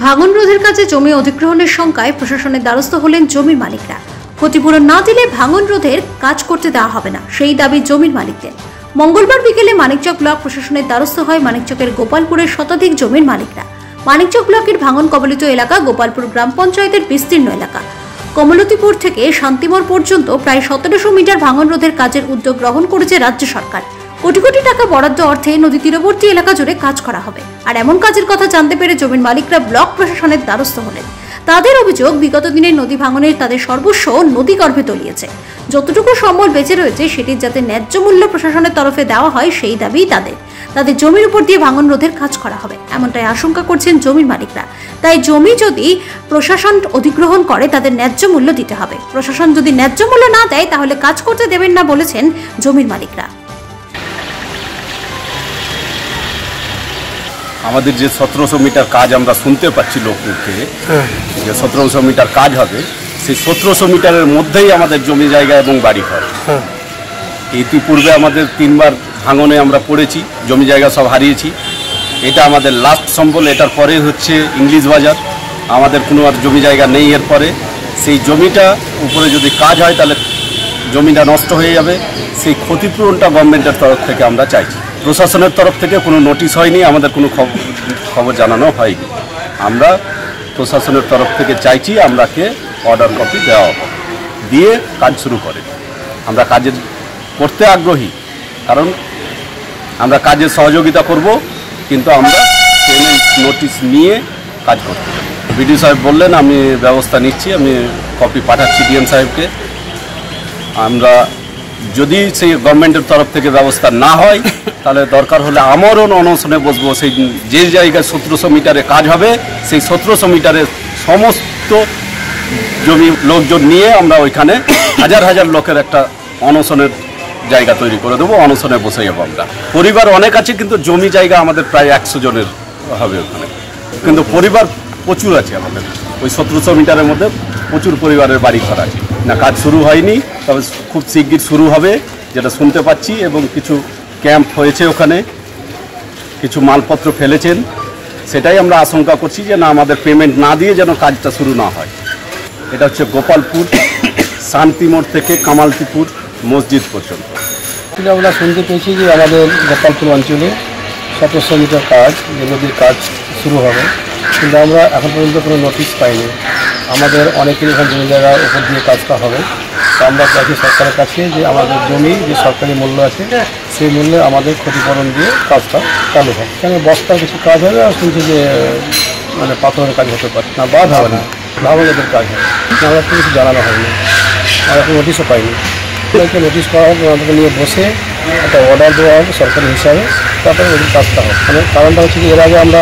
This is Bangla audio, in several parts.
ভাঙন রোধের কাজে জমি অধিগ্রহণের শঙ্কায় প্রশাসনের দ্বারস্থ হলেন জমির মালিকরা। ক্ষতিপূরণ না দিলে ভাঙন রোধের কাজ করতে দেওয়া হবে না, সেই দাবি জমির মালিকদের। মঙ্গলবার বিকেলে মানিকচক ব্লক প্রশাসনের দ্বারস্থ হয় মানিকচকের গোপালপুরের শতাধিক জমির মালিকরা। মানিকচক ব্লকের ভাঙন কবলিত এলাকা গোপালপুর গ্রাম পঞ্চায়েতের বিস্তীর্ণ এলাকা। কমলতিপুর থেকে শান্তিমোড় পর্যন্ত প্রায় 1700 মিটার ভাঙন রোধের কাজের উদ্যোগ গ্রহণ করেছে রাজ্য সরকার। কোটি কোটি টাকা বরাদ্দ অর্থে নদী তীরবর্তী এলাকা জুড়ে কাজ করা হবে। আর এমন কাজের কথা জানতে পেরে জমির মালিকরা ব্লক প্রশাসনের দ্বারস্থ হলেন। তাদের অভিযোগ, বিগত দিনের নদী ভাঙনের তাদের সর্বস্ব নদী গর্ভে তলিয়েছে। যতটুকু সম্বল বেঁচে রয়েছে সেটির যাতে ন্যায্য মূল্য প্রশাসনের তরফে দেওয়া হয় সেই দাবিই তাদের জমির উপর দিয়ে ভাঙন রোধের কাজ করা হবে, এমনটাই আশঙ্কা করছেন জমির মালিকরা। তাই জমি যদি প্রশাসন অধিগ্রহণ করে তাদের ন্যায্য মূল্য দিতে হবে। প্রশাসন যদি ন্যায্য মূল্য না দেয় তাহলে কাজ করতে দেবেন না বলেছেন জমির মালিকরা। আমাদের যে 1700 মিটার কাজ আমরা শুনতে পাচ্ছি লোকদের থেকে, যে 1700 মিটার কাজ হবে, সেই 1700 মিটারের মধ্যেই আমাদের জমি জায়গা এবং বাড়ি ঘর। ইতিপূর্বে আমাদের 3 বার ভাঙনে আমরা পড়েছি, জমি জায়গা সব হারিয়েছি। এটা আমাদের লাস্ট সম্বল। এটার পরে হচ্ছে ইংলিশ বাজার, আমাদের কোনো আর জমি জায়গা নেই। এরপরে সেই জমিটা উপরে যদি কাজ হয় তাহলে জমিটা নষ্ট হয়ে যাবে। সেই ক্ষতিপূরণটা গভর্নমেন্টের তরফ থেকে আমরা চাইছি। প্রশাসনের তরফ থেকে কোনো নোটিশ হয়নি, আমাদের কোনো খবর জানানো হয়নি। আমরা প্রশাসনের তরফ থেকে চাইছি আমরাকে অর্ডার কপি দেওয়া হবে, দিয়ে কাজ শুরু করে। আমরা কাজের করতে আগ্রহী, কারণ আমরা কাজের সহযোগিতা করব, কিন্তু আমরা পেমেন্ট নোটিশ নিয়ে কাজ করতে। বিডিও সাহেব বললেন আমি ব্যবস্থা নিচ্ছি, আমি কপি পাঠাচ্ছি ডিএম সাহেবকে। আমরা যদি সেই গভর্নমেন্টের তরফ থেকে ব্যবস্থা না হয় তাহলে দরকার হলে আমারও অনশনে বসবো। সেই যে জায়গায় 1700 মিটারে কাজ হবে সেই 1700 মিটারের সমস্ত জমি লোকজন নিয়ে আমরা ওইখানে হাজার হাজার লোকের একটা অনশনের জায়গা তৈরি করে দেবো, অনশনে বসে যাবো আমরা। পরিবার অনেক আছে, কিন্তু জমি জায়গা আমাদের প্রায় 100 জনের হবে ওখানে, কিন্তু পরিবার প্রচুর আছে আমাদের। ওই 1700 মিটারের মধ্যে প্রচুর পরিবারের বাড়ি ঘর আছে। না, কাজ শুরু হয়নি, তবে খুব শিগগির শুরু হবে যেটা শুনতে পাচ্ছি। এবং কিছু ক্যাম্প হয়েছে ওখানে, কিছু মালপত্র ফেলেছেন। সেটাই আমরা আশঙ্কা করছি যে না, আমাদের পেমেন্ট না দিয়ে যেন কাজটা শুরু না হয়। এটা হচ্ছে গোপালপুর শান্তিমোড় থেকে কামালতিপুর মসজিদ পর্যন্ত। আমরা শুনতে পেয়েছি যে আমাদের গোপালপুর অঞ্চলে 1700 মিটার কাজ, যে নদীর কাজ শুরু হবে, কিন্তু আমরা এখন পর্যন্ত কোনো নোটিশ পাইনি। আমাদের অনেকের এখানে জমি জায়গার উপর দিয়ে কাজটা হবে। তো আমরা চাইছি সরকারের কাছে যে আমাদের জমি যে সরকারি মূল্য আছে সেই মূল্যে আমাদের ক্ষতিপূরণ দিয়ে কাজটা চালু হয়। কেন বস্তার কিছু কাজ হবে, আর শুনছি যে মানে পাথরের কাজ হতে পারে না, বাদ হবে না, ভাবাজাদের কাজ হবে। আমরা কিছু জানানো হয়নি, আমরা কোনো নোটিশও পাইনি। একটা নোটিশ করা হবে, আমাদেরকে নিয়ে বসে একটা অর্ডার দেওয়া হবে সরকারি হিসাবে, তারপরে নদীর কাজটা হবে। মানে কারণটা হচ্ছে কি, এর আগে আমরা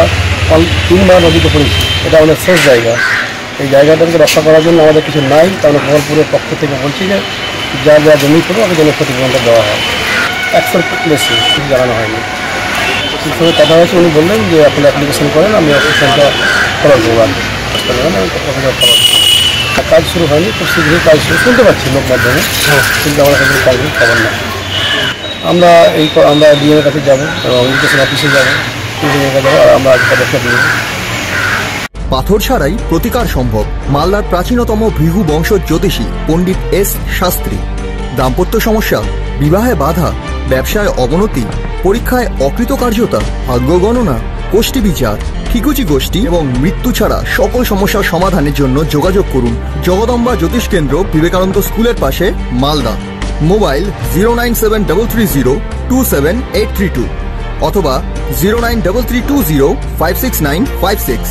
3 বার নদীতে পড়েছি, এটা আমাদের শেষ জায়গা। এই জায়গাটাকে রক্ষা করার জন্য আমাদের কিছু নাই, তাহলে গোপালপুরের পক্ষ থেকে বলছি যে যা যা জমি করবো আমাকে যেন ক্ষতিপূরণটা দেওয়া হয়। 100 বেশি কিছু জানানো হয়নি। ঠিক সঙ্গে কথা হয়েছে, উনি বললেন যে আপনি অ্যাপ্লিকেশন করেন, আমি অ্যাপ্লিকেশনটা খরচ দেবো। আর কাজ শুরু হয়নি, খুব শীঘ্রই কাজ শুনতে পাচ্ছি লোক মাধ্যমে, কিন্তু আমার কাছে কাজ খবর না। আমরা ডিএমের কাছে যাবো এবং এডুকেশন অফিসে যাবো, আর আমরা আজ পদক্ষেপ নেব। পাথর ছাড়াই প্রতিকার সম্ভব। মালদার প্রাচীনতম ভৃগু বংশ জ্যোতিষী পণ্ডিত এস শাস্ত্রী। দাম্পত্য সমস্যা, বিবাহে বাধা, ব্যবসায় অবনতি, পরীক্ষায় অকৃতকার্যতা, ভাগ্য গণনা, কোষ্ঠী বিচার, ঠিকুচি গোষ্ঠী এবং মৃত্যু ছাড়া সকল সমস্যার সমাধানের জন্য যোগাযোগ করুন জগদম্বা জ্যোতিষ কেন্দ্র, বিবেকানন্দ স্কুলের পাশে, মালদা। মোবাইল 09730278332 অথবা 09332056956।